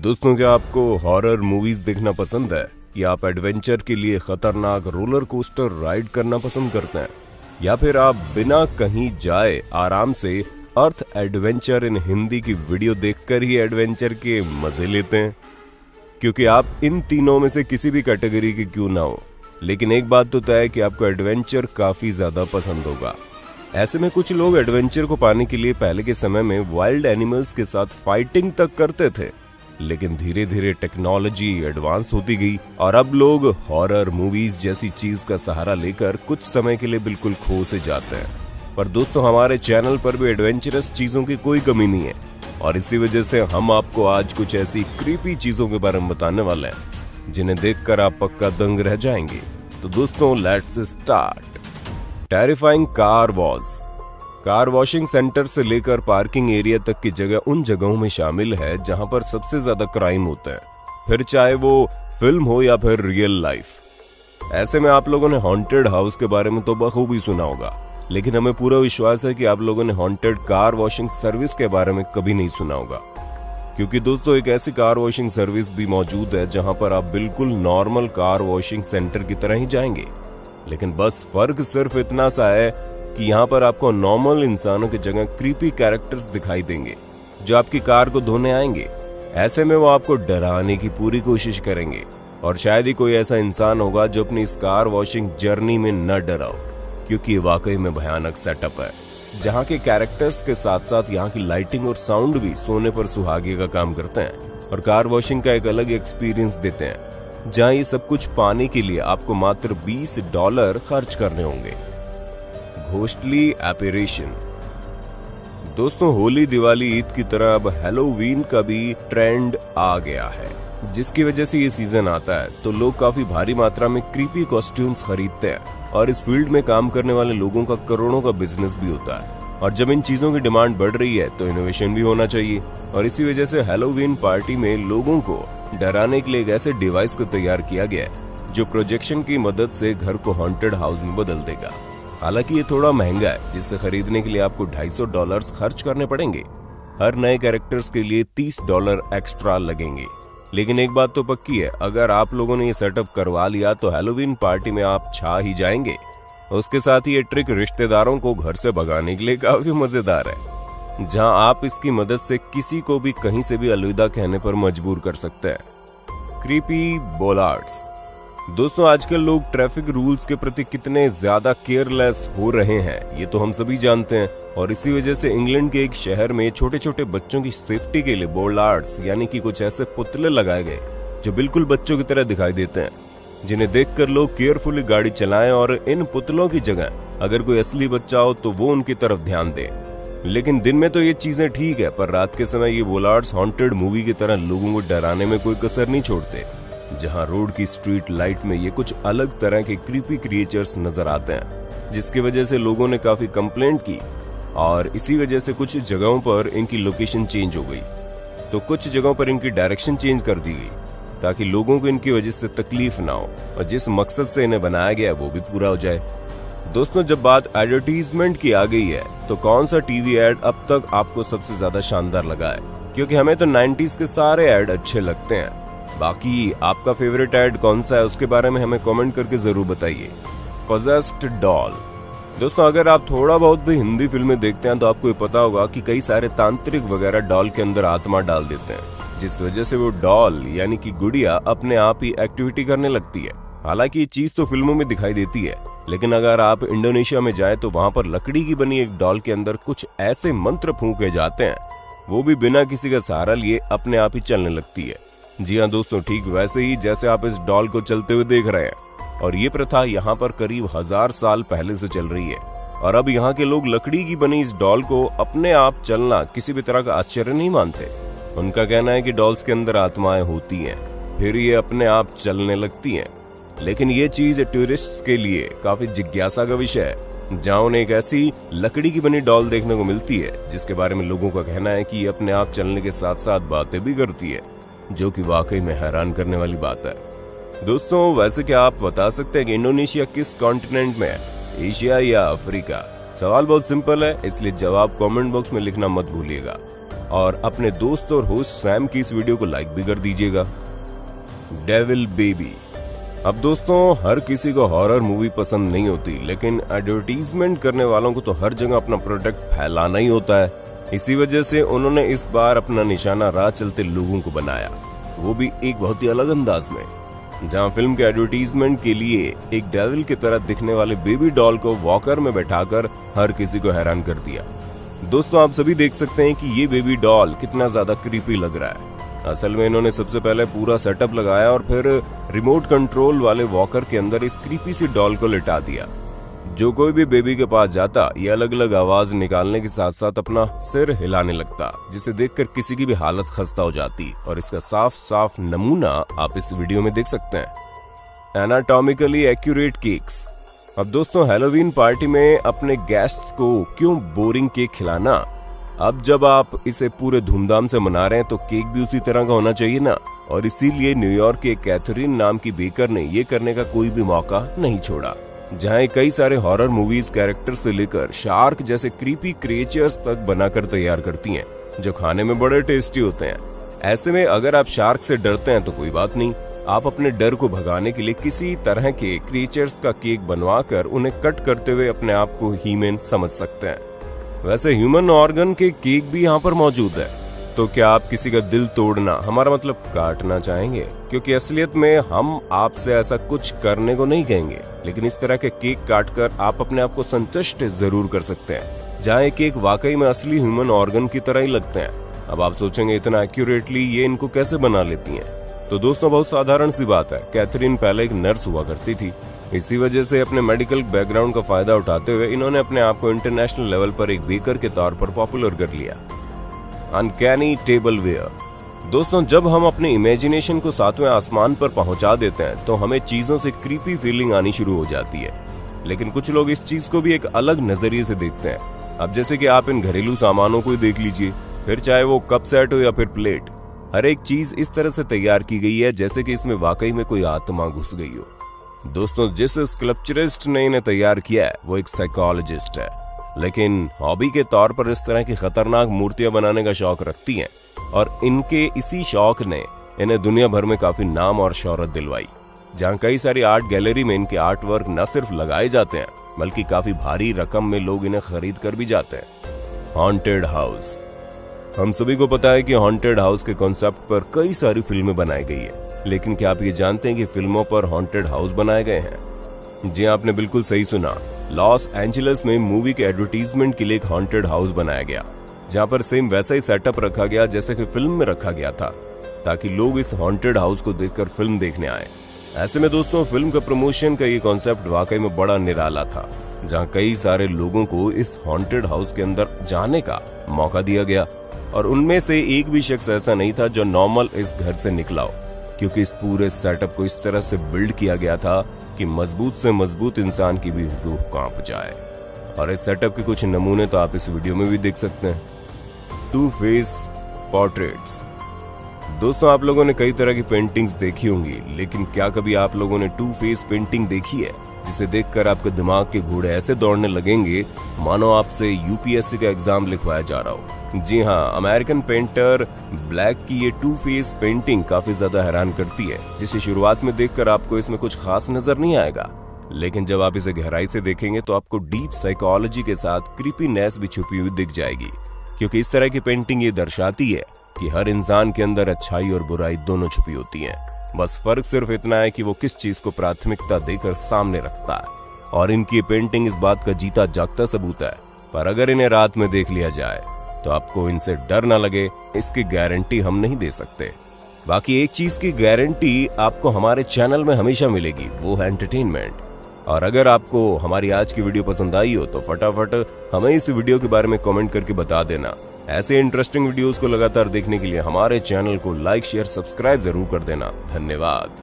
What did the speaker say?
दोस्तों, क्या आपको हॉरर मूवीज देखना पसंद है या आप एडवेंचर के लिए खतरनाक रोलर कोस्टर राइड करना पसंद करते हैं, या फिर आप बिना कहीं जाए आराम से अर्थ एडवेंचर इन हिंदी की वीडियो देखकर ही एडवेंचर के मजे लेते हैं? क्योंकि आप इन तीनों में से किसी भी कैटेगरी के क्यों ना हो, लेकिन एक बात तो तय है कि आपको एडवेंचर काफी ज्यादा पसंद होगा। ऐसे में कुछ लोग एडवेंचर को पाने के लिए पहले के समय में वाइल्ड एनिमल्स के साथ फाइटिंग तक करते थे, लेकिन धीरे धीरे टेक्नोलॉजी एडवांस होती गई और अब लोग हॉरर मूवीज जैसी चीज का सहारा लेकर कुछ समय के लिए बिल्कुल खो से जाते हैं। पर दोस्तों, हमारे चैनल पर भी एडवेंचरस चीजों की कोई कमी नहीं है और इसी वजह से हम आपको आज कुछ ऐसी क्रीपी चीजों के बारे में बताने वाले हैं जिन्हें देखकर आप पक्का दंग रह जाएंगे। तो दोस्तों, let's start. Terrifying car wash. Car washing centre से लेकर पार्किंग एरिया तक की जगह उन जगहों में शामिल है जहां पर सबसे ज्यादा क्राइम होता है, फिर चाहे वो फिल्म हो या फिर रियल लाइफ। ऐसे में आप लोगों ने हॉन्टेड हाउस के बारे में तो बखूबी सुना होगा, लेकिन हमें पूरा विश्वास है कि आप लोगों ने हॉन्टेड कार वॉशिंग सर्विस के बारे में कभी नहीं सुना होगा। क्योंकि दोस्तों, एक ऐसी कार वॉशिंग सर्विस भी मौजूद है जहां पर आप बिल्कुल नॉर्मल कार वॉशिंग सेंटर की तरह ही जाएंगे, लेकिन बस फर्क सिर्फ इतना सा है कि यहाँ पर आपको नॉर्मल इंसानों की जगह क्रीपी कैरेक्टर्स दिखाई देंगे जो आपकी कार को धोने आएंगे। ऐसे में वो आपको डराने की पूरी कोशिश करेंगे और शायद ही कोई ऐसा इंसान होगा जो अपनी इस कार वॉशिंग जर्नी में न डरा हो, क्योंकि ये वाकई में भयानक सेटअप है जहाँ के कैरेक्टर्स के साथ साथ यहाँ की लाइटिंग और साउंड भी सोने पर सुहागे का काम करते हैं और कार वॉशिंग का एक अलग एक्सपीरियंस देते हैं, जहाँ ये सब कुछ पाने के लिए आपको मात्र $20 खर्च करने होंगे। घोस्टली एपरेशन। दोस्तों, होली, दिवाली, ईद की तरह अब हैलोवीन का भी ट्रेंड आ गया है, जिसकी वजह से ये सीजन आता है तो लोग काफी भारी मात्रा में क्रीपी कॉस्ट्यूम्स खरीदते हैं और इस फील्ड में काम करने वाले लोगों का करोड़ों का बिजनेस भी होता है। और जब इन चीजों की डिमांड बढ़ रही है तो इनोवेशन भी होना चाहिए और इसी वजह से हैलोवीन पार्टी में लोगों को डराने के लिए एक ऐसे डिवाइस को तैयार किया गया है जो प्रोजेक्शन की मदद से घर को हॉन्टेड हाउस में बदल देगा। हालांकि ये थोड़ा महंगा है, जिसे खरीदने के लिए आपको $250 खर्च करने पड़ेंगे। हर नए कैरेक्टर्स के लिए $30 एक्स्ट्रा लगेंगे। लेकिन एक बात तो पक्की है, अगर आप लोगों ने ये सेटअप करवा लिया तो हैलोवीन पार्टी में आप छा ही जाएंगे। उसके साथ ही ये ट्रिक रिश्तेदारों को घर से भगाने के लिए काफी मजेदार है, जहां आप इसकी मदद से किसी को भी कहीं से भी अलविदा कहने पर मजबूर कर सकते हैं। Creepy bollards. दोस्तों, आजकल लोग ट्रैफिक रूल्स के प्रति कितने ज्यादा केयरलेस हो रहे हैं ये तो हम सभी जानते हैं और इसी वजह से इंग्लैंड के एक शहर में छोटे छोटे बच्चों की सेफ्टी के लिए बोलार्ड्स यानी कि कुछ ऐसे पुतले लगाए गए जो बिल्कुल बच्चों की तरह दिखाई देते हैं, जिन्हें देखकर लोग केयरफुली गाड़ी चलाएं और इन पुतलों की जगह अगर कोई असली बच्चा हो तो वो उनकी तरफ ध्यान दे। लेकिन दिन में तो ये चीजें ठीक है, पर रात के समय ये बोलार्ड्स हॉन्टेड मूवी की तरह लोगों को डराने में कोई कसर नहीं छोड़ते। जहां रोड की स्ट्रीट लाइट में ये कुछ अलग तरह के क्रीपी क्रिएचर्स नजर आते हैं, जिसकी वजह से लोगों ने काफी कंप्लेंट की और इसी वजह से कुछ जगहों पर इनकी लोकेशन चेंज हो गई, तो कुछ जगहों पर इनकी डायरेक्शन चेंज कर दी गई ताकि लोगों को इनकी वजह से तकलीफ ना हो और जिस मकसद से इन्हें बनाया गया है वो भी पूरा हो जाए। दोस्तों, जब बात एडवर्टीजमेंट की आ गई है तो कौन सा टीवी एड अब तक आपको सबसे ज्यादा शानदार लगा है? क्योंकि हमें तो 90s के सारे एड अच्छे लगते हैं। बाकी आपका फेवरेट ऐड कौन सा है उसके बारे में हमें कमेंट करके जरूर बताइए। Possessed doll. दोस्तों, अगर आप थोड़ा बहुत भी हिंदी फिल्में देखते हैं तो आपको ये पता होगा कि कई सारे तांत्रिक वगैरह डॉल के अंदर आत्मा डाल देते हैं, जिस वजह से वो डॉल यानी कि गुड़िया अपने आप ही एक्टिविटी करने लगती है। हालांकि ये चीज तो फिल्मों में दिखाई देती है, लेकिन अगर आप इंडोनेशिया में जाए तो वहां पर लकड़ी की बनी एक डॉल के अंदर कुछ ऐसे मंत्र फूंके जाते हैं, वो भी बिना किसी का सहारा लिए अपने आप ही चलने लगती है। जी हाँ दोस्तों, ठीक वैसे ही जैसे आप इस डॉल को चलते हुए देख रहे हैं। और ये प्रथा यहाँ पर करीब 1000 साल पहले से चल रही है और अब यहाँ के लोग लकड़ी की बनी इस डॉल को अपने आप चलना किसी भी तरह का आश्चर्य नहीं मानते। उनका कहना है कि डॉल्स के अंदर आत्माएं होती हैं, फिर ये अपने आप चलने लगती हैं। लेकिन ये चीज टूरिस्ट के लिए काफी जिज्ञासा का विषय है, जहाँ उन्हें एक ऐसी लकड़ी की बनी डॉल देखने को मिलती है जिसके बारे में लोगों का कहना है कि ये अपने आप चलने के साथ साथ बातें भी करती है, जो कि वाकई में हैरान करने वाली बात है। दोस्तों, वैसे क्या आप बता सकते हैं कि इंडोनेशिया किस कॉन्टिनेंट में है, एशिया या अफ्रीका? सवाल बहुत सिंपल है, इसलिए जवाब कमेंट बॉक्स में लिखना मत भूलिएगा। और अपने दोस्त और होस्ट सैम की इस वीडियो को लाइक भी कर दीजिएगा। Devil baby. अब दोस्तों, हर किसी को हॉरर मूवी पसंद नहीं होती, लेकिन एडवर्टीजमेंट करने वालों को तो हर जगह अपना प्रोडक्ट फैलाना ही होता है। इसी वजह से उन्होंने इस बार अपना निशाना राह चलते लोगों को बनाया, वो भी एक बहुत ही अलग अंदाज में, जहां फिल्म के एडवर्टीजमेंट के लिए एक डेविल की तरह दिखने वाले बेबी डॉल को वॉकर में बैठाकर हर किसी को हैरान कर दिया। दोस्तों, आप सभी देख सकते हैं कि ये बेबी डॉल कितना ज्यादा क्रीपी लग रहा है। असल में इन्होंने सबसे पहले पूरा सेटअप लगाया और फिर रिमोट कंट्रोल वाले वॉकर के अंदर इस क्रीपी सी डॉल को लिटा दिया। जो कोई भी बेबी के पास जाता, ये अलग अलग आवाज निकालने के साथ साथ अपना सिर हिलाने लगता, जिसे देखकर किसी की भी हालत खस्ता हो जाती। और इसका साफ साफ नमूना आप इस वीडियो में देख सकते हैं। Anatomically accurate cakes. अब दोस्तों, हैलोवीन पार्टी में अपने गेस्ट्स को क्यों बोरिंग केक खिलाना? अब जब आप इसे पूरे धूमधाम से मना रहे हैं तो केक भी उसी तरह का होना चाहिए ना। और इसीलिए न्यूयॉर्क के कैथरीन नाम की बेकर ने ये करने का कोई भी मौका नहीं छोड़ा, जहां कई सारे हॉरर मूवीज कैरेक्टर से लेकर शार्क जैसे क्रीपी क्रिएचर्स तक बनाकर तैयार करती हैं, जो खाने में बड़े टेस्टी होते हैं। ऐसे में अगर आप शार्क से डरते हैं तो कोई बात नहीं, आप अपने डर को भगाने के लिए किसी तरह के क्रिएचर्स का केक बनवाकर उन्हें कट करते हुए अपने आप को हीमैन समझ सकते हैं। वैसे ह्यूमन ऑर्गन के केक भी यहाँ पर मौजूद है, तो क्या आप किसी का दिल तोड़ना, हमारा मतलब काटना चाहेंगे? क्योंकि असलियत में हम आपसे ऐसा कुछ करने को नहीं कहेंगे, लेकिन इस तरह के केक काटकर आप अपने आप को संतुष्ट जरूर कर सकते हैं, जहाँ ये केक वाकई में असली ह्यूमन ऑर्गन की तरह ही लगते हैं। अब आप सोचेंगे इतना एक्यूरेटली ये इनको कैसे बना लेती हैं? तो दोस्तों, बहुत साधारण सी बात है। कैथरीन पहले एक नर्स हुआ करती थी। इसी वजह से अपने मेडिकल बैकग्राउंड का फायदा उठाते हुए इन्होंने अपने आप को इंटरनेशनल लेवल पर एक बेकर के तौर पर पॉपुलर कर लिया। Uncanny tableware. दोस्तों, जब हम अपने इमेजिनेशन को 7वें आसमान पर पहुंचा देते हैं तो हमें चीजों से क्रीपी फीलिंग आनी शुरू हो जाती है। लेकिन कुछ लोग इस चीज को भी एक अलग नजरिए से देखते हैं। अब जैसे कि आप इन घरेलू सामानों को देख लीजिए, फिर चाहे वो कप सेट हो या फिर प्लेट, हर एक चीज इस तरह से तैयार की गई है जैसे कि इसमें वाकई में कोई आत्मा घुस गई हो। दोस्तों, जिस स्कल्पचरिस्ट ने इन्हें तैयार किया है वो एक साइकोलॉजिस्ट है, लेकिन हॉबी के तौर पर इस तरह की खतरनाक मूर्तियां बनाने का शौक रखती हैं, और इनके इसी शौक ने इन्हें दुनिया भर में काफी नाम और शोहरत दिलवाई, जहां कई सारी आर्ट गैलरी में इनके आर्ट वर्क न सिर्फ लगाए जाते हैं बल्कि काफी भारी रकम में लोग इन्हें खरीद कर भी जाते हैं। Haunted house. हम सभी को पता है कि हॉन्टेड हाउस के कॉन्सेप्ट पर कई सारी फिल्में बनाई गई है, लेकिन क्या आप ये जानते हैं कि फिल्मों पर हॉन्टेड हाउस बनाए गए हैं? जी, आपने बिल्कुल सही सुना। लॉस एंजलिस में मूवी के एडवर्टीजमेंट के लिए एक हॉन्टेड हाउस बनाया गया, जहां पर सेम वैसा ही सेटअप रखा गया जैसे कि फिल्म में रखा गया था, ताकि लोग इस हॉन्टेड हाउस को देखकर फिल्म देखने आए। ऐसे में दोस्तों, फिल्म का प्रमोशन का ये कॉन्सेप्ट वाकई में बड़ा निराला था, जहां कई सारे लोगों को इस हॉन्टेड हाउस के अंदर जाने का मौका दिया गया, और उनमें से एक भी शख्स ऐसा नहीं था जो नॉर्मल इस घर से निकला हो, क्योंकि इस पूरे सेटअप को इस तरह से बिल्ड किया गया था कि मजबूत से मजबूत इंसान की भी रूह कांप जाए। और इस सेटअप के कुछ नमूने तो आप इस वीडियो में भी देख सकते हैं। Two face portraits. दोस्तों, आप लोगों ने कई तरह की पेंटिंग्स देखी होंगी, लेकिन क्या कभी आप लोगों ने टू फेस पेंटिंग देखी है, जिसे देखकर आपके दिमाग के घोड़े ऐसे दौड़ने लगेंगे मानो आपसे यूपीएससी का एग्जाम लिखवाया जा रहा हो? जी हाँ, अमेरिकन पेंटर ब्लैक की ये टू फेस पेंटिंग काफी ज्यादा हैरान करती है, जिसे शुरुआत में देखकर आपको इसमें कुछ खास नजर नहीं आएगा, लेकिन जब आप इसे गहराई से देखेंगे तो आपको डीप साइकोलॉजी के साथ क्रीपीनेस भी छुपी हुई दिख जाएगी। क्योंकि इस तरह की पेंटिंग ये दर्शाती है कि हर इंसान के अंदर अच्छाई और बुराई दोनों छुपी होती है। बस फर्क सिर्फ इतना है कि वो किस चीज को प्राथमिकता देकर सामने रखता है। और इनकी पेंटिंग इस बात का जीता जागता सबूत है। पर अगर इन्हें रात में देख लिया जाए तो आपको इनसे डर ना लगे, इसकी गारंटी हम नहीं दे सकते। बाकी एक चीज की गारंटी आपको हमारे चैनल में हमेशा मिलेगी, वो है एंटरटेनमेंट। और अगर आपको हमारी आज की वीडियो पसंद आई हो तो फटाफट हमें इस वीडियो के बारे में कमेंट करके बता देना। ऐसे इंटरेस्टिंग वीडियोस को लगातार देखने के लिए हमारे चैनल को लाइक, शेयर, सब्सक्राइब जरूर कर देना। धन्यवाद।